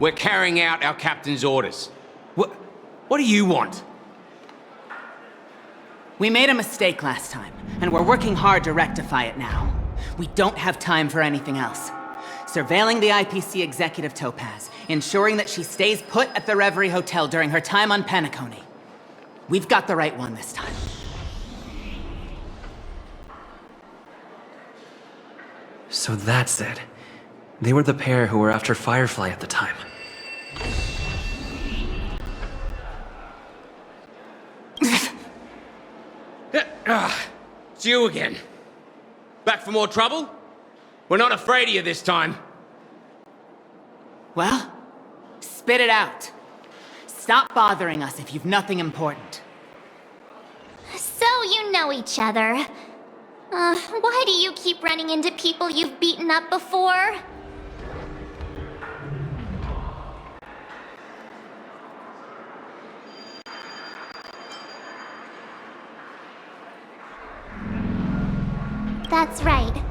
We're carrying out our captain's orders. What do you want? We made a mistake last time, and we're working hard to rectify it now. We don't have time for anything else. Surveilling the IPC executive Topaz, ensuring that she stays put at the Reverie Hotel during her time on Penacony. We've got the right one this time. So that's it. They were the pair who were after Firefly at the time. It's you again. Back for more trouble? We're not afraid of you this time. Well, spit it out. Stop bothering us if you've nothing important. So you know each other. Why do you keep running into people you've beaten up before? That's right.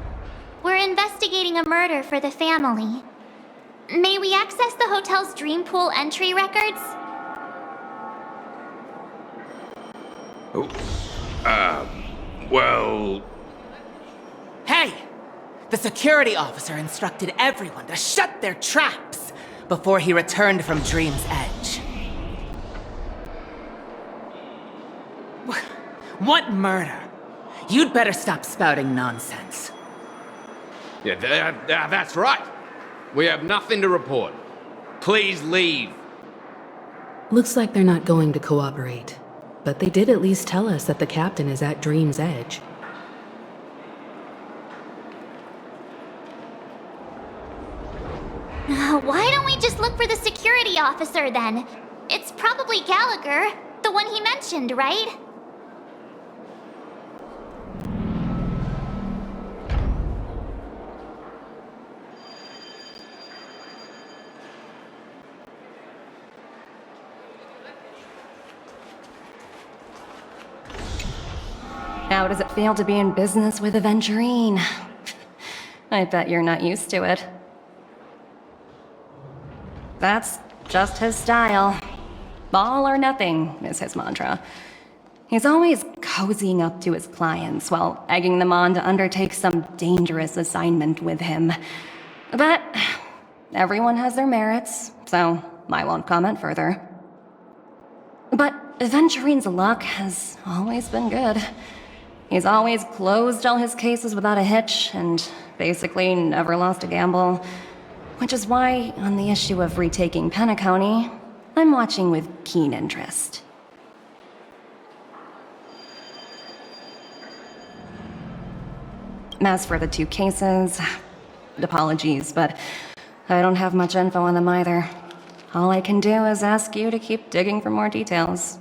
We're investigating a murder for the family. May we access the hotel's dream pool entry records? Well... Hey! The security officer instructed everyone to shut their traps before he returned from Dream's Edge. What murder? You'd better stop spouting nonsense. Yeah, that's right. We have nothing to report. Please leave. Looks like they're not going to cooperate. But they did at least tell us that the captain is at Dream's Edge. Why don't we just look for the security officer then? It's probably Gallagher, the one he mentioned, right? How does it feel to be in business with Aventurine? I bet you're not used to it. That's just his style. All or nothing is his mantra. He's always cozying up to his clients while egging them on to undertake some dangerous assignment with him. But everyone has their merits, so I won't comment further. But Aventurine's luck has always been good. He's always closed all his cases without a hitch, and basically never lost a gamble. Which is why, on the issue of retaking Penacony, I'm watching with keen interest. As for the two cases, apologies, but I don't have much info on them either. All I can do is ask you to keep digging for more details.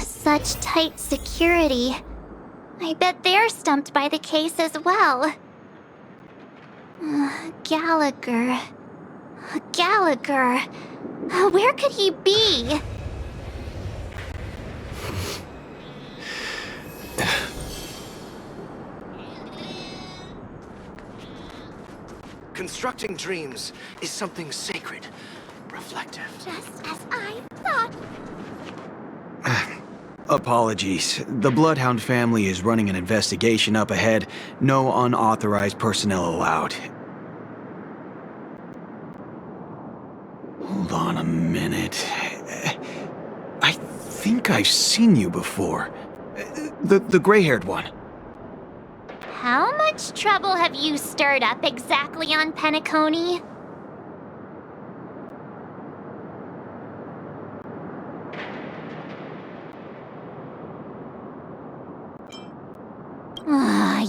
Such tight security. I bet they're stumped by the case as well. Gallagher. Gallagher. Where could he be? Constructing dreams is something sacred, reflective. Just as I thought. Apologies. The Bloodhound family is running an investigation up ahead. No unauthorized personnel allowed. Hold on a minute. I think I've seen you before. The gray-haired one. How much trouble have you stirred up exactly on Penacony?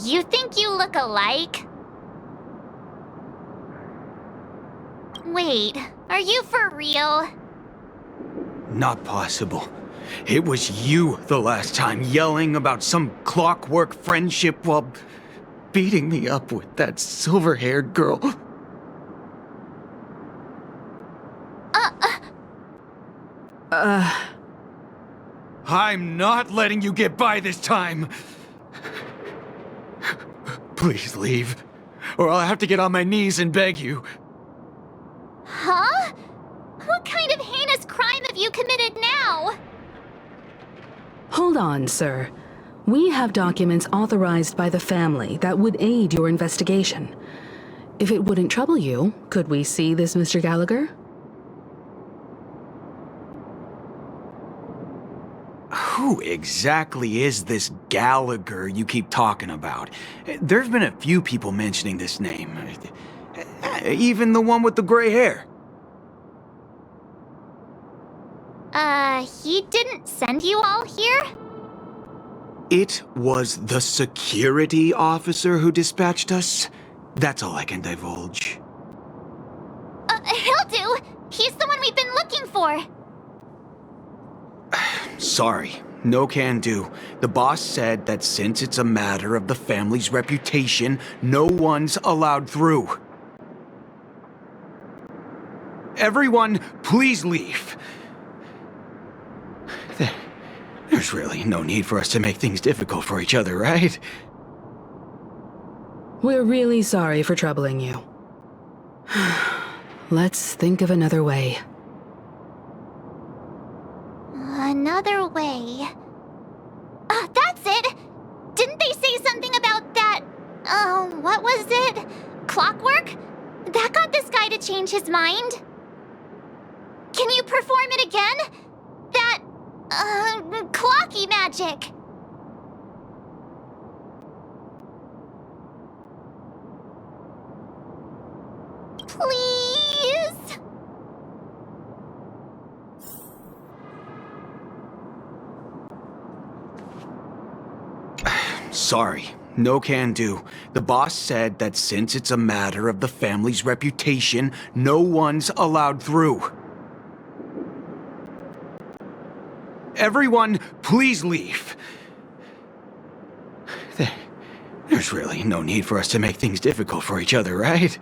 You think you look alike? Wait, are you for real? Not possible. It was you the last time, yelling about some clockwork friendship while beating me up with that silver-haired girl. I'm not letting you get by this time. Please leave, or I'll have to get on my knees and beg you. Huh? What kind of heinous crime have you committed now? Hold on, sir. We have documents authorized by the family that would aid your investigation. If it wouldn't trouble you, could we see this, Mr. Gallagher? Who exactly is this Gallagher you keep talking about? There's been a few people mentioning this name. Even the one with the gray hair. He didn't send you all here? It was the security officer who dispatched us. That's all I can divulge. He'll do! He's the one we've been looking for! Sorry, no can do. The boss said that since it's a matter of the family's reputation, no one's allowed through. Everyone, please leave. There's really no need for us to make things difficult for each other, right? We're really sorry for troubling you. Let's think of another way. Another way. That's it! Didn't they say something about that... what was it? Clockwork? That got this guy to change his mind. Can you perform it again? That... clocky magic. Please? Sorry, no can do. The boss said that since it's a matter of the family's reputation, no one's allowed through. Everyone, please leave. There's really no need for us to make things difficult for each other, right?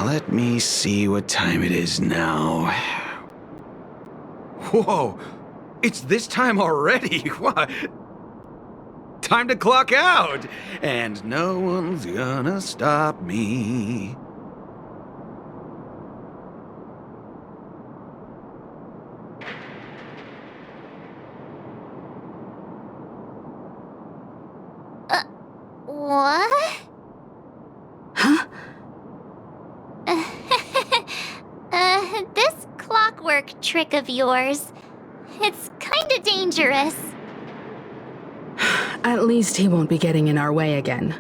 Let me see what time it is now. Whoa! It's this time already! What? Time to clock out! And no one's gonna stop me. What? Huh? This clockwork trick of yours, it's kinda dangerous. At least he won't be getting in our way again.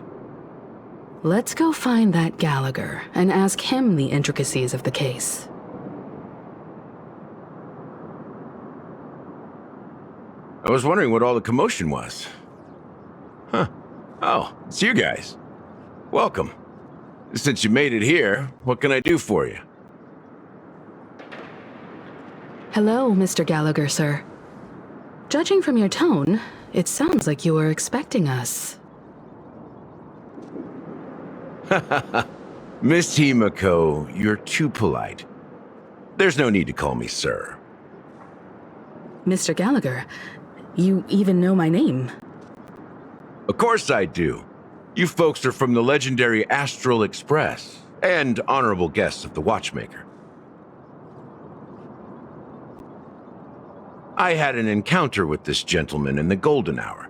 Let's go find that Gallagher and ask him the intricacies of the case. I was wondering what all the commotion was. Huh. Oh, it's you guys. Welcome. Since you made it here, what can I do for you? Hello, Mr. Gallagher, sir. Judging from your tone, it sounds like you were expecting us. Miss Himiko, you're too polite. There's no need to call me sir. Mr. Gallagher, you even know my name. Of course I do. You folks are from the legendary Astral Express, and honorable guests of the Watchmaker. I had an encounter with this gentleman in the golden hour.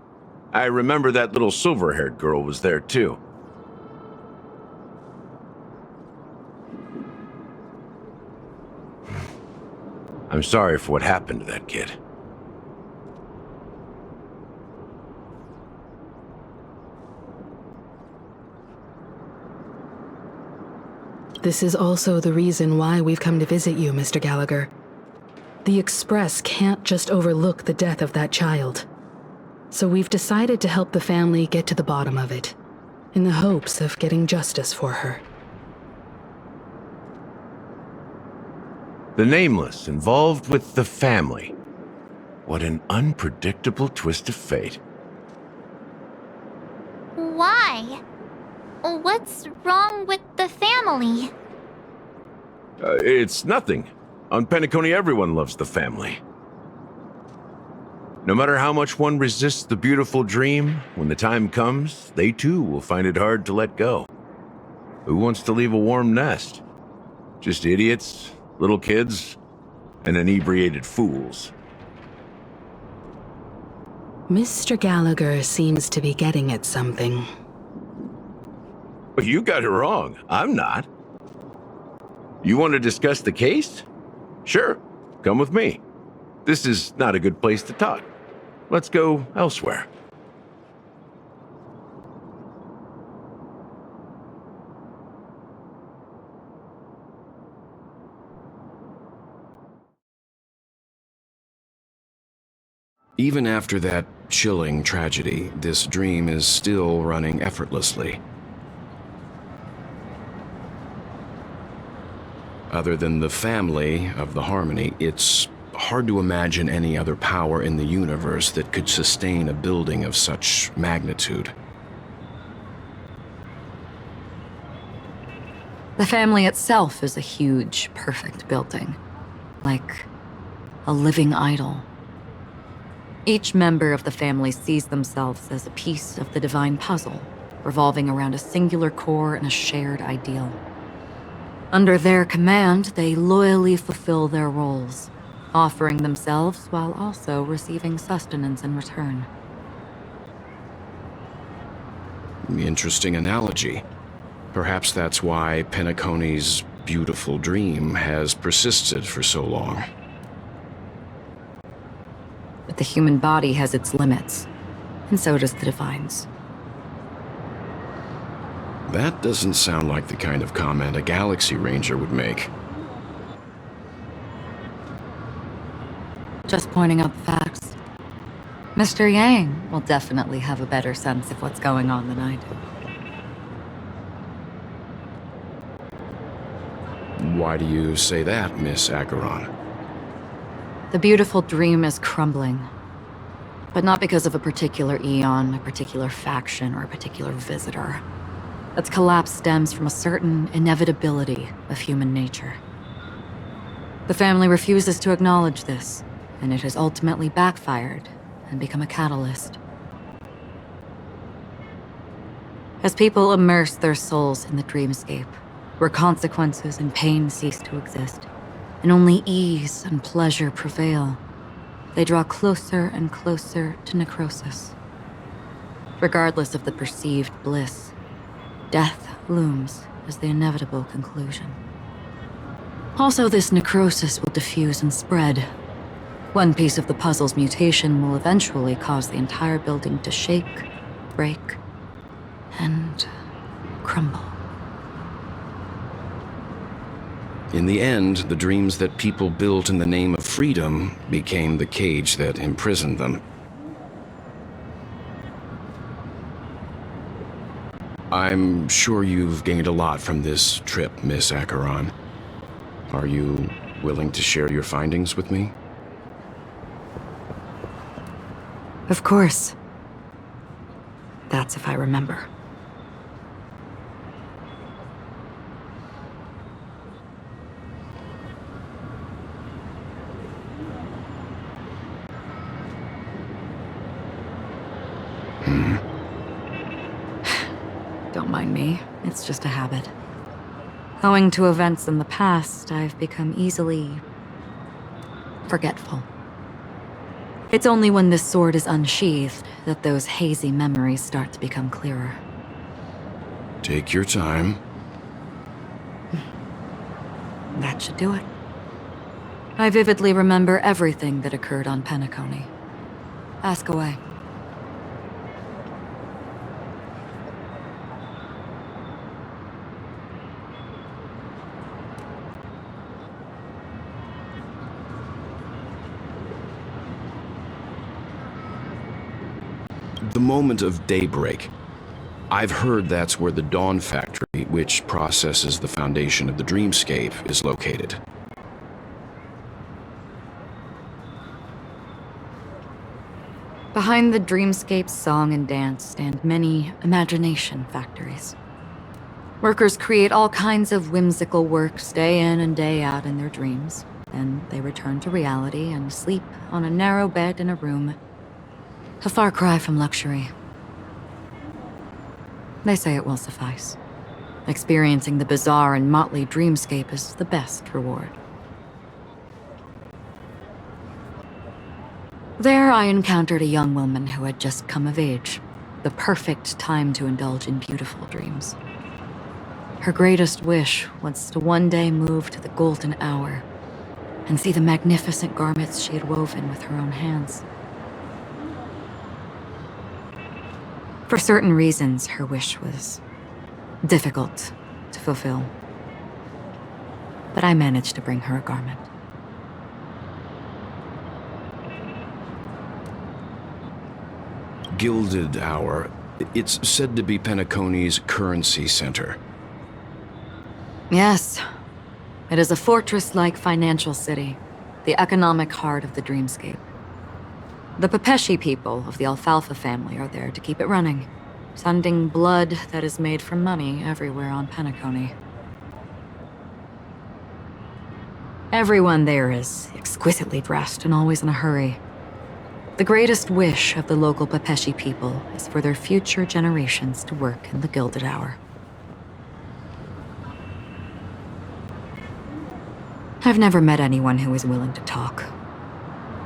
I remember that little silver-haired girl was there too. I'm sorry for what happened to that kid. This is also the reason why we've come to visit you, Mr. Gallagher. The Express can't just overlook the death of that child. So we've decided to help the family get to the bottom of it, in the hopes of getting justice for her. The Nameless involved with the family. What an unpredictable twist of fate. Why? What's wrong with the family? It's nothing. On Penacony, everyone loves the family. No matter how much one resists the beautiful dream, when the time comes, they too will find it hard to let go. Who wants to leave a warm nest? Just idiots, little kids, and inebriated fools. Mr. Gallagher seems to be getting at something. You got it wrong. I'm not. You want to discuss the case? Sure, come with me. This is not a good place to talk. Let's go elsewhere. Even after that chilling tragedy, this dream is still running effortlessly. Other than the family of the Harmony, it's hard to imagine any other power in the universe that could sustain a building of such magnitude. The family itself is a huge, perfect building, like a living idol. Each member of the family sees themselves as a piece of the divine puzzle, revolving around a singular core and a shared ideal. Under their command, they loyally fulfill their roles, offering themselves while also receiving sustenance in return. Interesting analogy. Perhaps that's why Penacony's beautiful dream has persisted for so long. But the human body has its limits, and so does the divine's. That doesn't sound like the kind of comment a Galaxy Ranger would make. Just pointing out the facts. Mr. Yang will definitely have a better sense of what's going on than I do. Why do you say that, Miss Acheron? The beautiful dream is crumbling. But not because of a particular eon, a particular faction, or a particular visitor. Its collapse stems from a certain inevitability of human nature. The family refuses to acknowledge this, and it has ultimately backfired and become a catalyst. As people immerse their souls in the dreamscape, where consequences and pain cease to exist, and only ease and pleasure prevail, they draw closer and closer to necrosis. Regardless of the perceived bliss, death looms as the inevitable conclusion. Also, this necrosis will diffuse and spread. One piece of the puzzle's mutation will eventually cause the entire building to shake, break, and crumble. In the end, the dreams that people built in the name of freedom became the cage that imprisoned them. I'm sure you've gained a lot from this trip, Miss Acheron. Are you willing to share your findings with me? Of course. That's if I remember. Don't mind me, it's just a habit. Owing to events in the past, I've become easily forgetful. It's only when this sword is unsheathed that those hazy memories start to become clearer. Take your time. That should do it. I vividly remember everything that occurred on Penacony. Ask away. The moment of daybreak. I've heard that's where the Dawn Factory, which processes the foundation of the dreamscape, is located. Behind the dreamscape's song and dance stand many imagination factories. Workers create all kinds of whimsical works day in and day out in their dreams. Then they return to reality and sleep on a narrow bed in a room. A far cry from luxury. They say it will suffice. Experiencing the bizarre and motley dreamscape is the best reward. There I encountered a young woman who had just come of age. The perfect time to indulge in beautiful dreams. Her greatest wish was to one day move to the golden hour and see the magnificent garments she had woven with her own hands. For certain reasons, her wish was difficult to fulfill. But I managed to bring her a garment. Gilded Hour. It's said to be Penacony's currency center. Yes. It is a fortress-like financial city, the economic heart of the dreamscape. The Pepeshi people of the Alfalfa family are there to keep it running, sending blood that is made from money everywhere on Penacony. Everyone there is exquisitely dressed and always in a hurry. The greatest wish of the local Pepeshi people is for their future generations to work in the Gilded Hour. I've never met anyone who is willing to talk.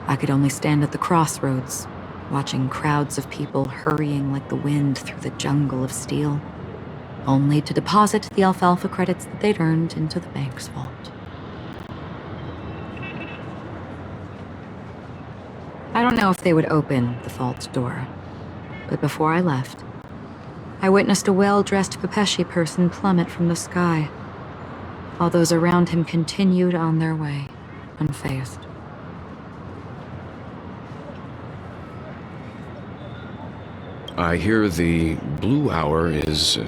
I could only stand at the crossroads, watching crowds of people hurrying like the wind through the jungle of steel, only to deposit the alfalfa credits that they'd earned into the bank's vault. I don't know if they would open the vault door, but before I left, I witnessed a well-dressed Pepeshi person plummet from the sky, while those around him continued on their way, unfazed. I hear the Blue Hour is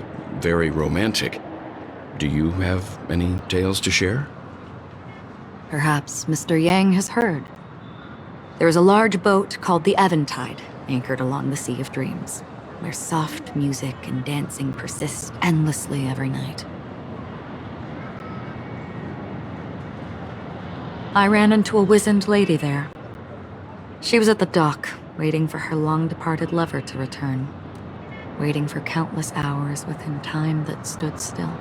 very romantic. Do you have any tales to share? Perhaps Mr. Yang has heard. There is a large boat called the Eventide, anchored along the Sea of Dreams, where soft music and dancing persist endlessly every night. I ran into a wizened lady there. She was at the dock, waiting for her long-departed lover to return, waiting for countless hours within time that stood still.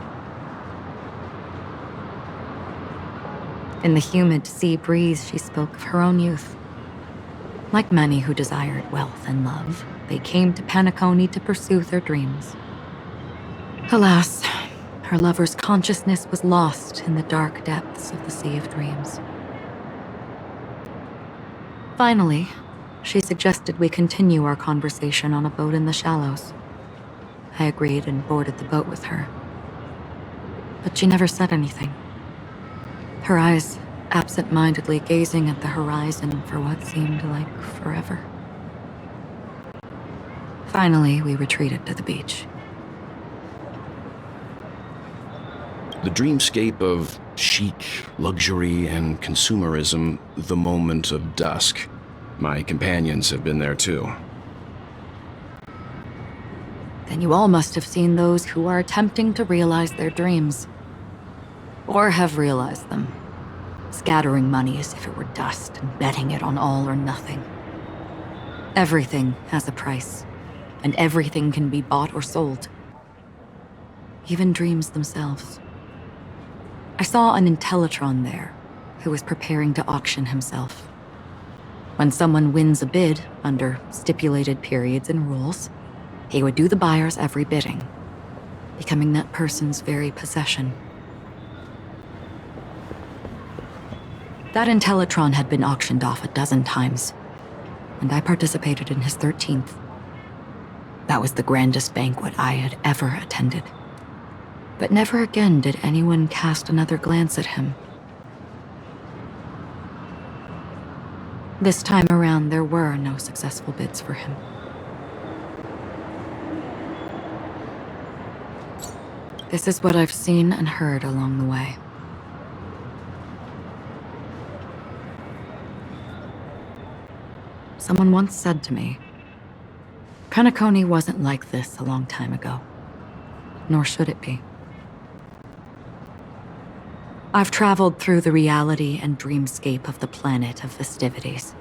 In the humid sea breeze, she spoke of her own youth. Like many who desired wealth and love, they came to Penacony to pursue their dreams. Alas, her lover's consciousness was lost in the dark depths of the Sea of Dreams. Finally, she suggested we continue our conversation on a boat in the shallows. I agreed and boarded the boat with her. But she never said anything. Her eyes absent-mindedly gazing at the horizon for what seemed like forever. Finally, we retreated to the beach. The dreamscape of chic, luxury, and consumerism, the moment of dusk. My companions have been there too. Then you all must have seen those who are attempting to realize their dreams. Or have realized them. Scattering money as if it were dust and betting it on all or nothing. Everything has a price, and everything can be bought or sold. Even dreams themselves. I saw an Intellitron there, who was preparing to auction himself. When someone wins a bid under stipulated periods and rules, he would do the buyer's every bidding, becoming that person's very possession. That Intellitron had been auctioned off 12 times, and I participated in his 13th. That was the grandest banquet I had ever attended. But never again did anyone cast another glance at him. This time around, there were no successful bids for him. This is what I've seen and heard along the way. Someone once said to me, Kanakoni wasn't like this a long time ago, nor should it be. I've traveled through the reality and dreamscape of the planet of festivities,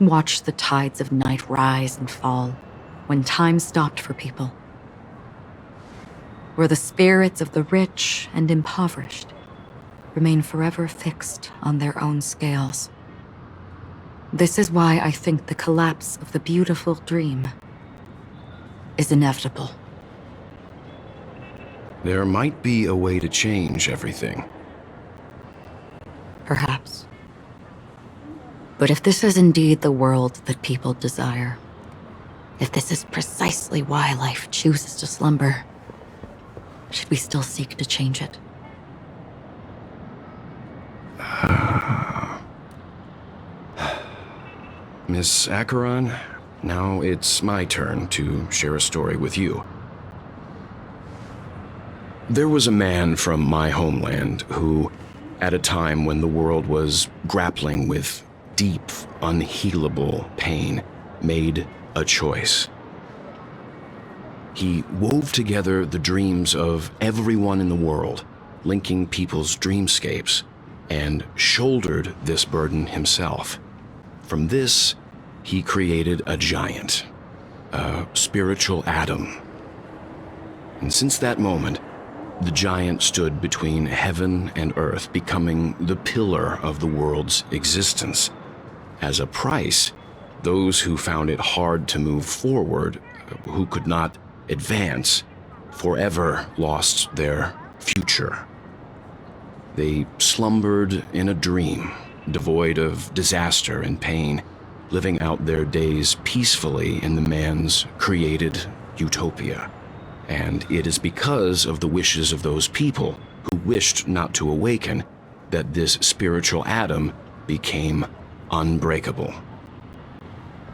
watched the tides of night rise and fall when time stopped for people, where the spirits of the rich and impoverished remain forever fixed on their own scales. This is why I think the collapse of the beautiful dream is inevitable. There might be a way to change everything. Perhaps. But if this is indeed the world that people desire, if this is precisely why life chooses to slumber, should we still seek to change it? Miss Acheron, now it's my turn to share a story with you. There was a man from my homeland who, at a time when the world was grappling with deep, unhealable pain, made a choice. He wove together the dreams of everyone in the world, linking people's dreamscapes, and shouldered this burden himself. From this, he created a giant, a spiritual atom. And since that moment, the giant stood between heaven and earth, becoming the pillar of the world's existence. As a price, those who found it hard to move forward, who could not advance, forever lost their future. They slumbered in a dream, devoid of disaster and pain, living out their days peacefully in the man's created utopia. And it is because of the wishes of those people who wished not to awaken that this spiritual atom became unbreakable.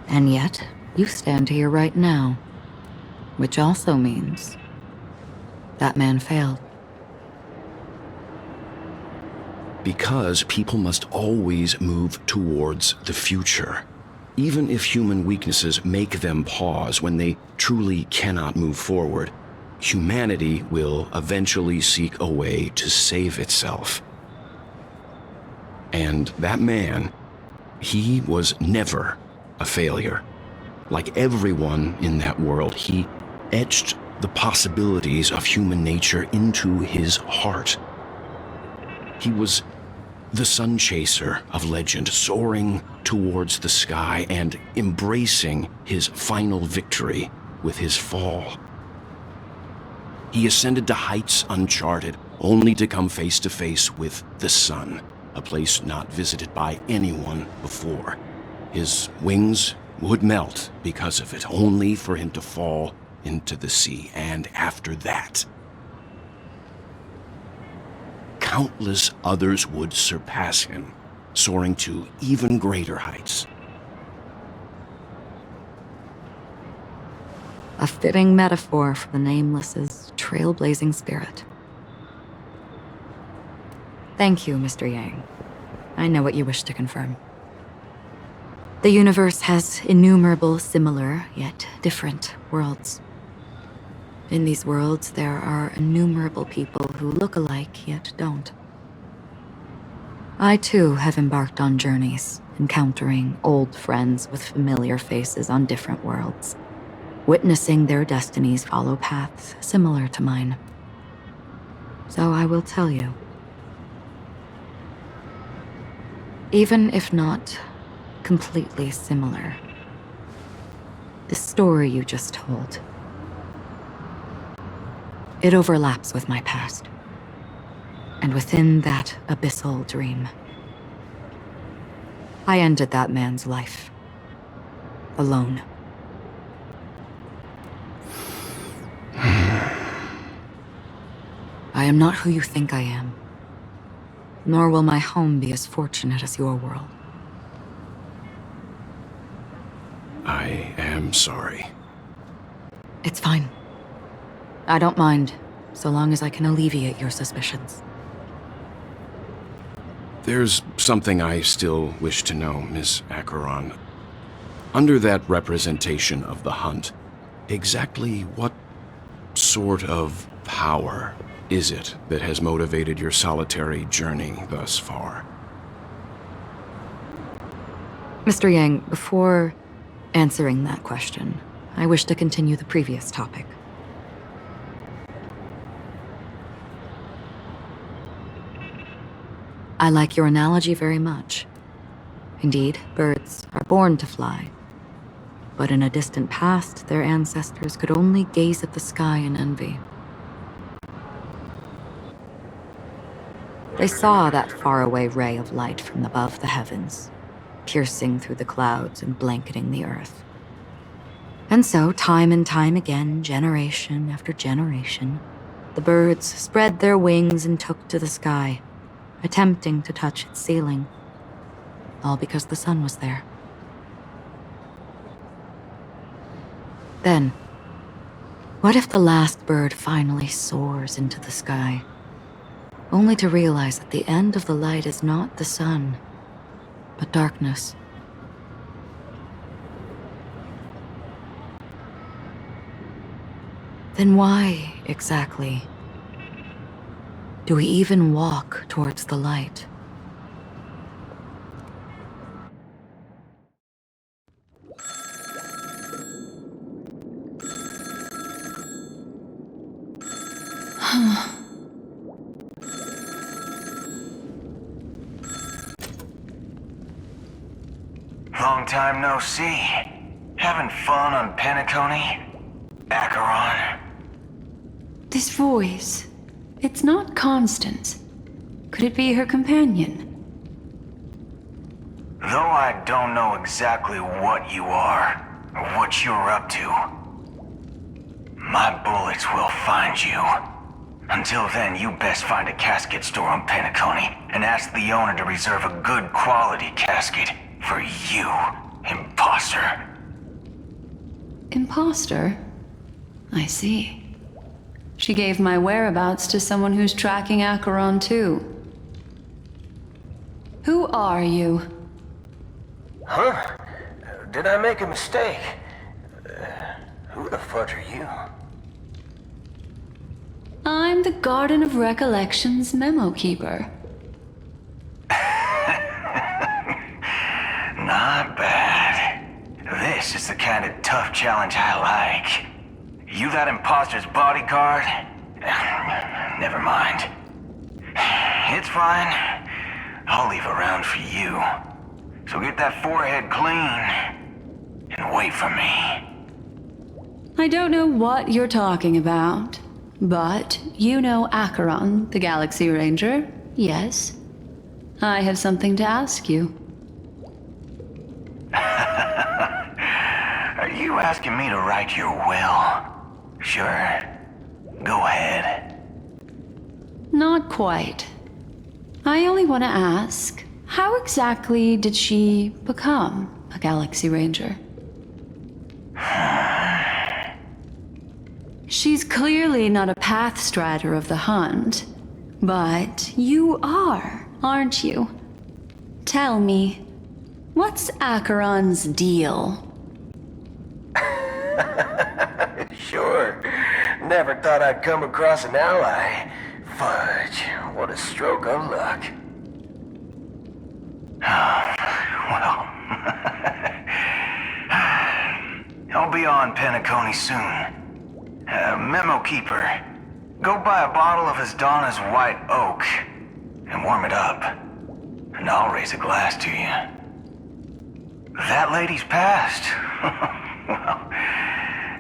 And yet, you stand here right now, which also means that man failed. Because people must always move towards the future. Even if human weaknesses make them pause when they truly cannot move forward, humanity will eventually seek a way to save itself. And that man, he was never a failure. Like everyone in that world, he etched the possibilities of human nature into his heart. He was the sun chaser of legend, soaring towards the sky and embracing his final victory with his fall. He ascended to heights uncharted, only to come face to face with the sun, a place not visited by anyone before. His wings would melt because of it, only for him to fall into the sea. And after that, countless others would surpass him, soaring to even greater heights. A fitting metaphor for the Nameless's trailblazing spirit. Thank you, Mr. Yang. I know what you wish to confirm. The universe has innumerable similar, yet different worlds. In these worlds, there are innumerable people who look alike, yet don't. I, too, have embarked on journeys, encountering old friends with familiar faces on different worlds, witnessing their destinies follow paths similar to mine. So I will tell you. Even if not completely similar, the story you just told, it overlaps with my past. And within that abyssal dream, I ended that man's life. Alone. I am not who you think I am. Nor will my home be as fortunate as your world. I am sorry. It's fine. I don't mind. so long as I can alleviate your suspicions. There's something I still wish to know, Miss Acheron. Under that representation of the hunt, exactly what sort of power is it that has motivated your solitary journey thus far? Mr. Yang, before answering that question, I wish to continue the previous topic. I like your analogy very much. Indeed, birds are born to fly. But in a distant past, their ancestors could only gaze at the sky in envy. They saw that faraway ray of light from above the heavens, piercing through the clouds and blanketing the earth. And so, time and time again, generation after generation, the birds spread their wings and took to the sky, attempting to touch its ceiling, all because the sun was there. Then, what if the last bird finally soars into the sky, only to realize that the end of the light is not the sun, but darkness? Then why, exactly, do we even walk towards the light? Long time no see. Having fun on Penacony? Acheron? This voice, it's not Constance. Could it be her companion? Though I don't know exactly what you are, or what you're up to, my bullets will find you. Until then, you best find a casket store on Penacony and ask the owner to reserve a good quality casket for you, imposter. Imposter? I see. She gave my whereabouts to someone who's tracking Acheron too. Who are you? Huh? Did I make a mistake? Who the fudge are you? I'm the Garden of Recollection's memo keeper. Not bad. This is the kind of tough challenge I like. You that imposter's bodyguard? Never mind. It's fine. I'll leave a round for you. So get that forehead clean and wait for me. I don't know what you're talking about, but you know Acheron, the Galaxy Ranger, yes? I have something to ask you. Are you asking me to write your will? Sure. Go ahead. Not quite. I only want to ask, how exactly did she become a Galaxy Ranger? She's clearly not a path strider of the hunt, but you are, aren't you? Tell me, what's Acheron's deal? Sure. Never thought I'd come across an ally. Fudge, what a stroke of luck. Well, I'll be on Penacony soon. Memo keeper, go buy a bottle of his Donna's White Oak and warm it up, and I'll raise a glass to you. That lady's passed. Well,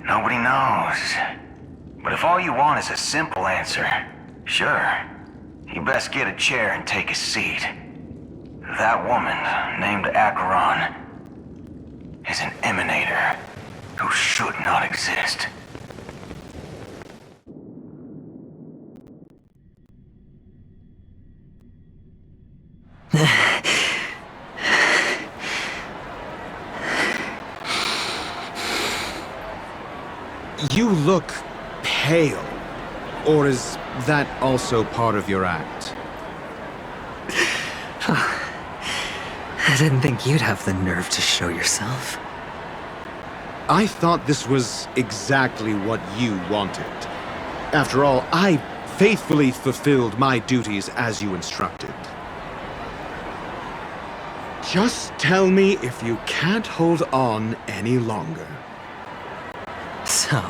nobody knows. But if all you want is a simple answer, sure, you best get a chair and take a seat. That woman, named Acheron, is an emanator who should not exist. You look pale. Or is that also part of your act? I didn't think you'd have the nerve to show yourself. I thought this was exactly what you wanted. After all, I faithfully fulfilled my duties as you instructed. Just tell me if you can't hold on any longer. So,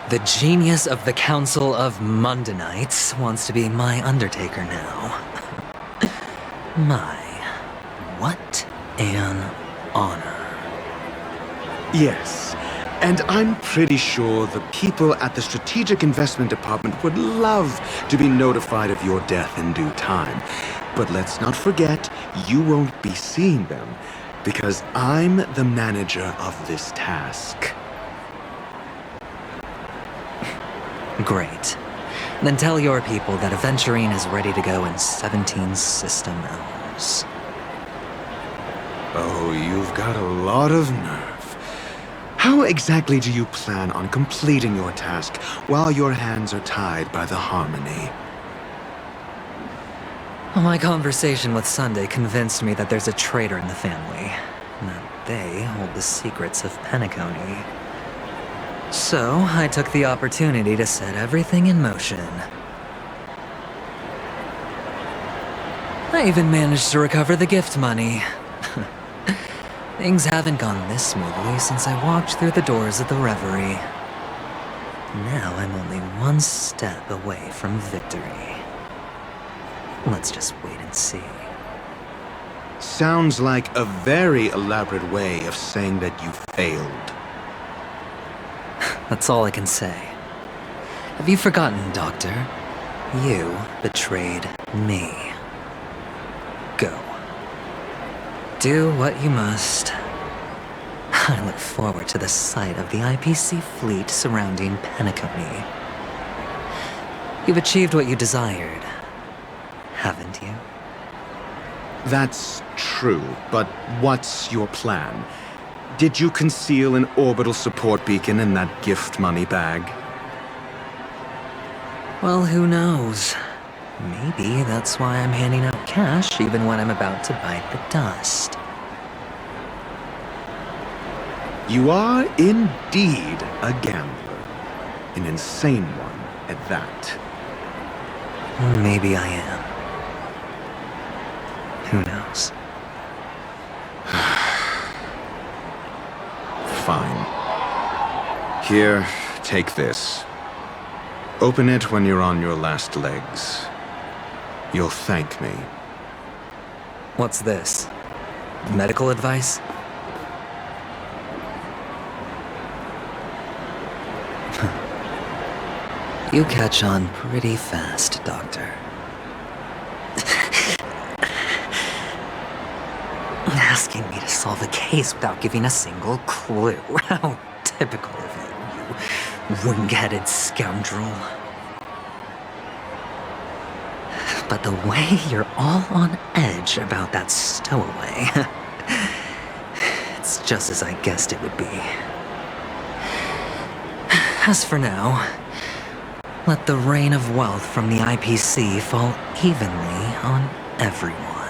the genius of the Council of Mundanites wants to be my Undertaker now. What an honor. Yes, and I'm pretty sure the people at the Strategic Investment Department would love to be notified of your death in due time. But let's not forget, you won't be seeing them, because I'm the manager of this task. Great. Then tell your people that Aventurine is ready to go in 17 system hours. Oh, you've got a lot of nerve. How exactly do you plan on completing your task while your hands are tied by the Harmony? My conversation with Sunday convinced me that there's a traitor in the family, and that they hold the secrets of Penacony. So, I took the opportunity to set everything in motion. I even managed to recover the gift money. Things haven't gone this smoothly since I walked through the doors of the Reverie. Now I'm only one step away from victory. Let's just wait and see. Sounds like a very elaborate way of saying that you failed. That's all I can say. Have you forgotten, Doctor? You betrayed me. Go. Do what you must. I look forward to the sight of the IPC fleet surrounding Penacony. You've achieved what you desired, haven't you? That's true, but what's your plan? Did you conceal an orbital support beacon in that gift money bag? Well, who knows? Maybe that's why I'm handing out cash even when I'm about to bite the dust. You are indeed a gambler. An insane one at that. Maybe I am. Who knows? Fine. Here, take this. Open it when you're on your last legs. You'll thank me. What's this? Medical advice? You catch on pretty fast, Doctor. Asking me to solve a case without giving a single clue. How typical of you ring-headed scoundrel. But the way you're all on edge about that stowaway, it's just as I guessed it would be. As for now, let the rain of wealth from the IPC fall evenly on everyone.